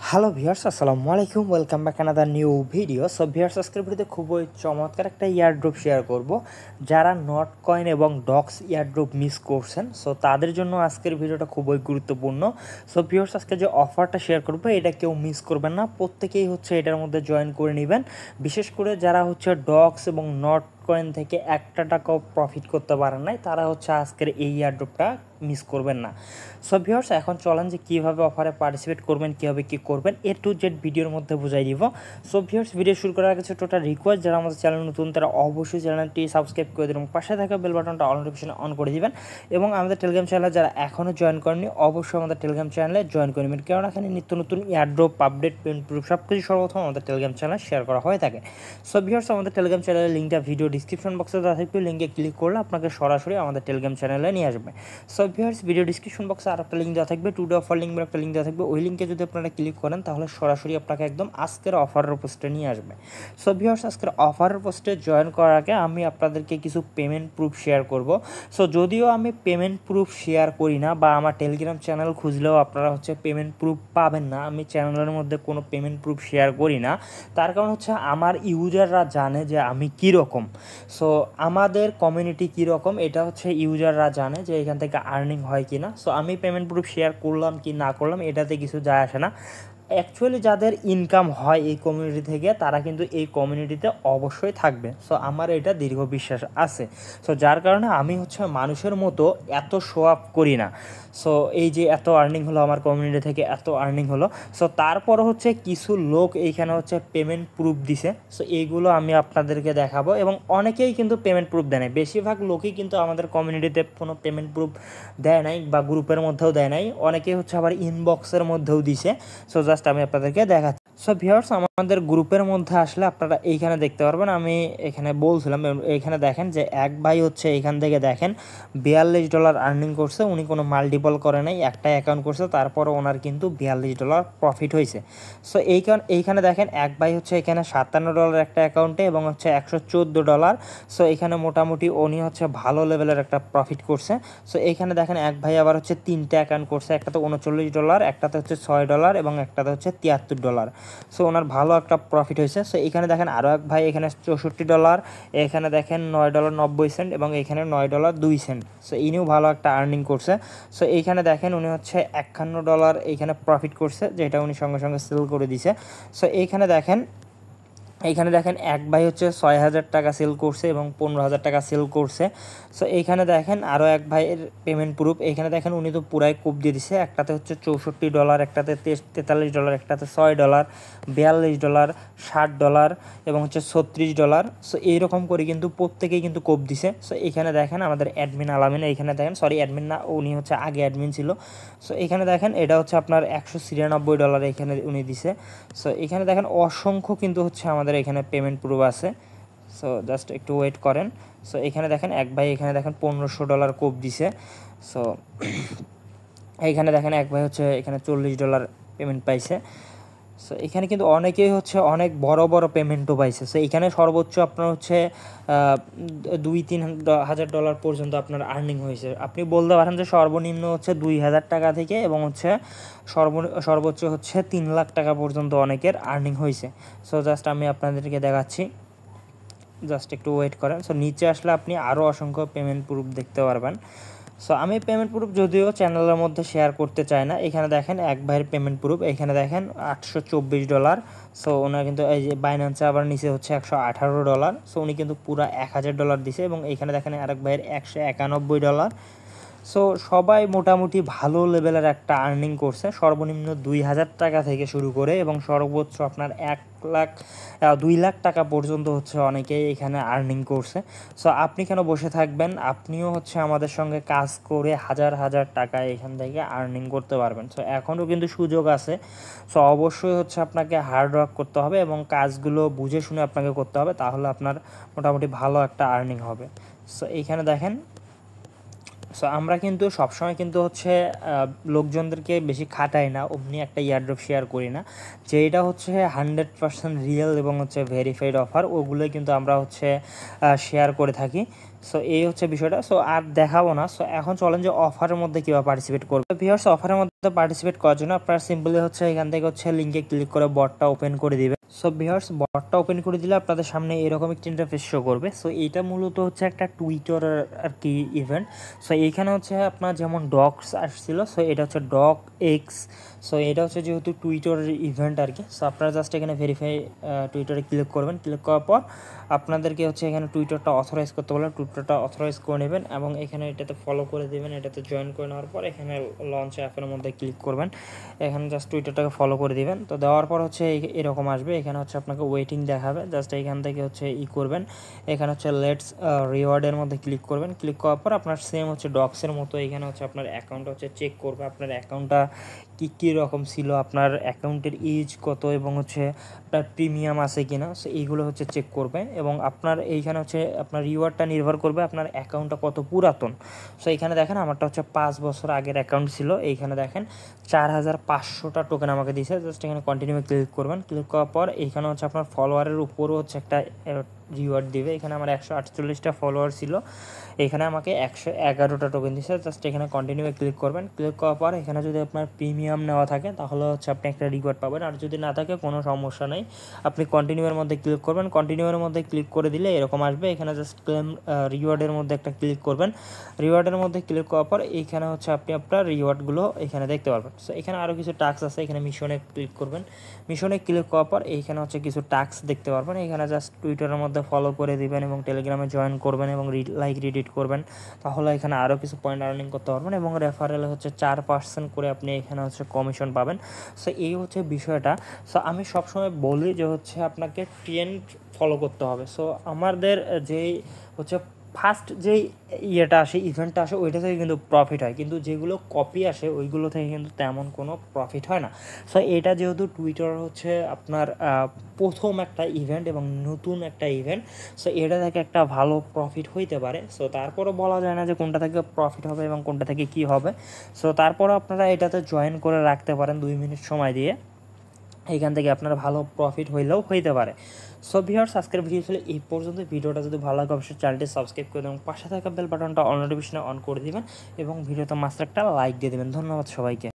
Hello viewers, আসসালামু আলাইকুম। Welcome back another new video. So viewers, আজকের ভিডিওতে খুবই চমৎকার একটা ইয়ারড্রপ শেয়ার করব। যারা নট কয়েন এবং ডক্স ইয়ারড্রপ মিস করছেন, সো তাদের জন্য আজকের ভিডিওটা খুবই গুরুত্বপূর্ণ। সো ভিউয়ার্স, আজকে যে অফারটা শেয়ার করবো এটা কেউ মিস করবেন না, প্রত্যেকেই হচ্ছে এটার মধ্যে জয়েন করে নেবেন। বিশেষ করে যারা হচ্ছে ডক্স এবং নট কয়েন থেকে একটা টাকাও প্রফিট করতে পারেন নাই, তারা হচ্ছে আজকের এই ইয়ারড্রপটা মিস করবেন না। সো ভিউয়ার্স, এখন চলেন যে কীভাবে অফারে পার্টিসিপেট করবেন, কীভাবে কী করবেন, এ টু জেড ভিডিওর মধ্যে বুঝাই দিব। সো ভিউয়ার্স, ভিডিও শুরু করার আগে টোটাল রিকোয়েস্ট, যারা আমাদের চ্যানেল নতুন তারা অবশ্যই চ্যানেলটি সাবস্ক্রাইব করে দেবেন এবং পাশে থাকা বেল বাটনটা অল নোটিফিকেশনে অন করে দিবেন। এবং আমাদের টেলিগ্রাম চ্যানেলে যারা এখনও জয়েন করেনি, অবশ্যই আমাদের টেলিগ্রাম চ্যানেলে জয়েন করে নেবেন, কারণ এখানে নিত্য নতুন ইয়ারড্রপ, আপডেট, পেমেন্ট প্রুফ সব কিছু সর্বপ্রথম আমাদের টেলিগ্রাম চ্যানেলে শেয়ার করা হয়ে থাকে। সো ভিউয়ার্স, আমাদের টেলিগ্রাম চ্যানেলের লিঙ্কটা ভিডিও ডিসক্রিপশন বক্সে দেওয়া থাকবে, লিঙ্কে ক্লিক করলে আপনাকে সরাসরি আমাদের টেলিগ্রাম চ্যানেলে নিয়ে আসবে। সো ভিউয়ার্স, ভিডিও ডিসক্রিপশন বক্সে আর একটা লিঙ্ক দেওয়া থাকবে, টুডে অফার লিঙ্ক একটা লিঙ্ক দেওয়া থাকবে। ওই লিঙ্কে যদি আপনারা ক্লিক করেন তাহলে সরাসরি আপনাকে একদম আজকের অফারের পোস্টে নিয়ে আসবে। সো ভিউয়ার্স, আজকের অফারের পোস্টে জয়েন করার আগে আমি আপনাদেরকে কিছু পেমেন্ট প্রুফ শেয়ার করব। সো যদিও আমি পেমেন্ট প্রুফ শেয়ার করি না, বা আমার টেলিগ্রাম চ্যানেল খুঁজলেও আপনারা হচ্ছে পেমেন্ট প্রুফ পাবেন না, আমি চ্যানেলের মধ্যে কোনো পেমেন্ট প্রুফ শেয়ার করি না। তার কারণ হচ্ছে আমার ইউজাররা জানে যে আমি কীরকম, সো আমাদের কমিউনিটি কীরকম এটা হচ্ছে ইউজাররা জানে যে এখান থেকে আর্নিং হয় কি না। সো আমি পেমেন্ট প্রুফ শেয়ার করলাম কি না করলাম এটাতে কিছু যায় আসে না। অ্যাকচুয়ালি যাদের ইনকাম হয় এই কমিউনিটি থেকে, তারা কিন্তু এই কমিউনিটিতে অবশ্যই থাকবে। সো আমার এটা দীর্ঘ বিশ্বাস আছে। সো যার কারণে আমি হচ্ছে মানুষের মতো এত শো আপ করি না। সো এই যে এত আর্নিং হলো আমার কমিউনিটি থেকে, এত আর্নিং হলো, সো তারপর হচ্ছে কিছু লোক এইখানে হচ্ছে পেমেন্ট প্রুফ দিছে। সো এইগুলো আমি আপনাদেরকে দেখাবো, এবং অনেকেই কিন্তু পেমেন্ট প্রুফ দেয় নাই, বেশিরভাগ লোকই কিন্তু আমাদের কমিউনিটিতে কোনো পেমেন্ট প্রুফ দেয় নাই, বা গ্রুপের মধ্যেও দেয় নাই, অনেকেই হচ্ছে আবার ইনবক্সের মধ্যেও দিছে। সো জাস্ট আমি আপনাদেরকে দেখাচ্ছি। সো ভিউয়ার্স, আমাদের গ্রুপের মধ্যে আসলে আপনারা এইখানে দেখতে পারবেন, আমি এখানে বলছিলাম, এইখানে দেখেন যে এক ভাই হচ্ছে এইখান থেকে দেখেন $42 আর্নিং করছে। উনি কোনো মাল্টিপল করে নাই, একটা অ্যাকাউন্ট করছে, তারপরে ওনার কিন্তু $42 প্রফিট হয়েছে। সো এইখানে দেখেন এক ভাই হচ্ছে এখানে $57 একটা অ্যাকাউন্টে এবং হচ্ছে $114। সো এখানে মোটামুটি উনি হচ্ছে ভালো লেভেলের একটা প্রফিট করছে। সো এইখানে দেখেন এক ভাই আবার হচ্ছে 3টে অ্যাকাউন্ট করছে, একটাতে $39, একটাতে হচ্ছে $6 এবং একটাতে হচ্ছে $73। সো ওনার ভালো একটা প্রফিট হয়েছে। সো এখানে দেখেন আরও এক ভাই এখানে $64, এখানে দেখেন $9.90 এবং এখানে $9.02। সো ইনিও ভালো একটা আর্নিং করছে। সো এইখানে দেখেন উনি হচ্ছে $51 এইখানে প্রফিট করছে, যেটা উনি সঙ্গে সঙ্গে সেল করে দিছে। সো এইখানে দেখেন এক ভাই হচ্ছে $6,000 সেল করছে এবং $15,000 সেল করছে। সো এইখানে দেখেন আরও এক ভাইয়ের পেমেন্ট প্রুফ, এইখানে দেখেন উনি তো পুরাই কোপ দিয়ে দিছে, একটাতে হচ্ছে $64, একটাতে $43, একটাতে $6, $42, $60 এবং হচ্ছে $36। সো এইরকম করে কিন্তু প্রত্যেকেই কিন্তু কোপ দিছে। সো এইখানে দেখেন আমাদের অ্যাডমিন আলামিন, এইখানে দেখেন, সরি অ্যাডমিন না, উনি হচ্ছে আগে অ্যাডমিন ছিল। সো এখানে দেখেন এটা হচ্ছে আপনার $193 এখানে উনি দিছে। সো এখানে দেখেন অসংখ্য কিন্তু হচ্ছে আমাদের এখানে পেমেন্ট প্রুফ আছে। সো জাস্ট একটু ওয়েট করেন। সো এখানে দেখেন এক ভাই এখানে দেখেন $1500 কোপ দিছে। সো এইখানে দেখেন এক ভাই হচ্ছে এখানে $40 পেমেন্ট পাইছে। সো এখানে কিন্তু অনেকেই হচ্ছে অনেক বড় বড় পেমেন্টও পাইছে। সো এখানে সর্বোচ্চ আপনার হচ্ছে $2-3 হাজার পর্যন্ত আপনার আর্নিং হয়েছে। আপনি বলতে পারেন যে সর্বনিম্ন হচ্ছে $2,000 থেকে এবং হচ্ছে সর্বোচ্চ হচ্ছে $3,00,000 পর্যন্ত অনেকের আর্নিং হয়েছে। সো জাস্ট আমি আপনাদেরকে দেখাচ্ছি, জাস্ট একটু ওয়েট করেন। সো নিচে আসলে আপনি আরও অসংখ্য পেমেন্ট প্রুফ দেখতে পারবেন। সো আমি পেমেন্ট প্রুফ যদিও চ্যানেলের মধ্যে শেয়ার করতে চাই না। এখানে দেখেন এক ভাইয়ের পেমেন্ট প্রুফ, এখানে দেখেন $824। সো ওনার কিন্তু এই যে বাইন্যান্সে আবার নিচে হচ্ছে $118। সো উনি কিন্তু পুরো $1,000 দিছে, এবং এইখানে দেখেন আরেক ভাইয়ের $191। সো সবাই মোটামুটি ভালো লেভেলের একটা আর্নিং করছে, সর্বনিম্ন $2,000 থেকে শুরু করে এবং সর্বোচ্চ আপনার 2 লাখ টাকা পর্যন্ত হচ্ছে অনেকেই এখানে আর্নিং করছে। সো আপনি কেন বসে থাকবেন, আপনিও হচ্ছে আমাদের সঙ্গে কাজ করে হাজার হাজার টাকা এখান থেকে আর্নিং করতে পারবেন। সো এখনও কিন্তু সুযোগ আছে। সো অবশ্যই হচ্ছে আপনাকে হার্ড ওয়ার্ক করতে হবে এবং কাজগুলো বুঝে শুনে আপনাকে করতে হবে, তাহলে আপনার মোটামুটি ভালো একটা আর্নিং হবে। সো এইখানে দেখেন, সো আমরা কিন্তু সবসময় কিন্তু হচ্ছে লোকজনদেরকে বেশি খাটাই না, অমনি একটা ইয়ারড্রপ শেয়ার করি না। যেটা হচ্ছে 100% রিয়েল এবং হচ্ছে ভেরিফাইড অফার, ওগুলোই কিন্তু আমরা হচ্ছে শেয়ার করে থাকি। সো এই হচ্ছে বিষয়টা। সো আর দেখাবো না। সো এখন চলেন যে অফারের মধ্যে কীভাবে পার্টিসিপেট করবে। ভিউয়ার্স, অফারের মধ্যে পার্টিসিপেট করার জন্য আপনারা সিম্পলি হচ্ছে এখান থেকে হচ্ছে লিঙ্কে ক্লিক করে বটটা ওপেন করে দিবে। সো ভিউয়ার্স, বটটা ওপেন করে দিলে আপনাদের সামনে এরকম একটি ইন্টারফেস শো করবে। সো এইটা মূলত হচ্ছে একটা টুইটারের আর কি ইভেন্ট। সো এইখানে হচ্ছে আপনার যেমন ডক্স আসছিল, সো এটা হচ্ছে ডক এক্স। সো এটা হচ্ছে যেহেতু টুইটারের ইভেন্ট আর কি। সো আপনারা জাস্ট এখানে ভেরিফাই টুইটারে ক্লিক করবেন। ক্লিক করার পর আপনাদেরকে হচ্ছে এখানে টুইটারটা অথরাইজ করতে বলবেন। টুইটারটা অথরাইজ করে নেবেন এবং এখানে এটাতে ফলো করে দেবেন। এটাতে জয়েন করে নেওয়ার পর এখানে লঞ্চ অ্যাপের মধ্যে ক্লিক করবেন। এখানে জাস্ট টুইটারটাকে ফলো করে দিবেন। তো দেওয়ার পর হচ্ছে এরকম আসবে। এখানে হচ্ছে আপনাকে ওয়েটিং দেখাবে। জাস্ট এইখান থেকে হচ্ছে করবেন। এখানে হচ্ছে লেটস রিওয়ার্ডের মধ্যে ক্লিক করবেন। ক্লিক করার পর আপনার সেম হচ্ছে ডক্সের মতো এখানে হচ্ছে আপনার অ্যাকাউন্ট হচ্ছে চেক করবে। আপনার অ্যাকাউন্টটা কী রকম ছিল, আপনার অ্যাকাউন্টের এজ কত এবং হচ্ছে আপনার প্রিমিয়াম আছে কিনা। সো এইগুলো হচ্ছে চেক করবে এবং আপনার এইখানে হচ্ছে আপনার রিওয়ার্ডটা নির্ভর করবে আপনার অ্যাকাউন্টটা কত পুরাতন। সো এইখানে দেখেন আমারটা হচ্ছে 5 বছর আগের অ্যাকাউন্ট ছিল। এইখানে দেখেন 4500টা টোকেন আমাকে দিয়েছে। জাস্ট এখানে কন্টিনিউ ক্লিক করবেন। ক্লিক করার পর এইখানে হচ্ছে আপনার ফলোয়ারের উপরও হচ্ছে একটা রিওয়ার্ড দিবে। এখানে আমার 148টা ফলোয়ার ছিল, এখানে আমাকে 111টা টোকেন দিচ্ছে। জাস্ট এখানে কন্টিনিউ ক্লিক করবেন। ক্লিক করার পর এখানে যদি আপনার প্রিমিয়াম নেওয়া থাকে তাহলে হচ্ছে আপনি একটা রিওয়ার্ড পাবেন, আর যদি না থাকে কোনো সমস্যা নেই। আপনি কন্টিনিউয়ের মধ্যে ক্লিক করবেন। কন্টিনিউয়ের মধ্যে ক্লিক করে দিলে এরকম আসবে। এখানে জাস্ট ক্লেম রিওয়ার্ডের মধ্যে একটা ক্লিক করবেন। রিওয়ার্ডের মধ্যে ক্লিক করার পর এইখানে হচ্ছে আপনি আপনার রিওয়ার্ডগুলো এখানে দেখতে পারবেন। সো এখানে আরও কিছু টাস্ক আছে, এখানে মিশনে ক্লিক করবেন। মিশনে ক্লিক করার পর এইখানে হচ্ছে কিছু টাস্ক দেখতে পারবেন। এখানে জাস্ট টুইটারের মধ্যে ফলো করে দিবেন এবং টেলিগ্রামে জয়েন করবেন এবং লাইক রিডিট করবেন। তাহলে এখানে আরও কিছু পয়েন্ট আর্নিং করতে পারবেন এবং রেফারেলে হচ্ছে 4% করে আপনি এখানে হচ্ছে কমিশন পাবেন। সো এই হচ্ছে বিষয়টা। সো আমি সবসময় বলি যে হচ্ছে আপনাকে ট্রেন্ড ফলো করতে হবে। সো আমাদের যেই হচ্ছে ফার্স্ট যেই ইয়েটা আসে, ইভেন্টটা আসে, ওইটা থেকে কিন্তু প্রফিট হয়, কিন্তু যেগুলো কপি আসে ওইগুলো থেকে কিন্তু তেমন কোনো প্রফিট হয় না। সো এটা যেহেতু টুইটার হচ্ছে আপনার প্রথম একটা ইভেন্ট এবং নতুন একটা ইভেন্ট, সো এটা থেকে একটা ভালো প্রফিট হইতে পারে। সো তারপরও বলা যায় না যে কোনটা থেকে প্রফিট হবে এবং কোনটা থেকে কী হবে। সো তারপরও আপনারা এটাতে জয়েন করে রাখতে পারেন 2 মিনিট সময় দিয়ে। এইখান থেকে আপনার ভালো প্রফিট হইলেও হইতে পারে। সো ভিউয়ার্স, আজকের ভিডিও ছিল এই পর্যন্ত। ভিডিওটা যদি ভালো লাগে অবশ্যই চ্যানেলটি সাবস্ক্রাইব করে দেবেন, পাশে থাকা বেল বাটনটা অল নোটিফিকেশনে অন করে দিবেন এবং ভিডিওতে মাস্টার একটা লাইক দিয়ে দেবেন। ধন্যবাদ সবাইকে।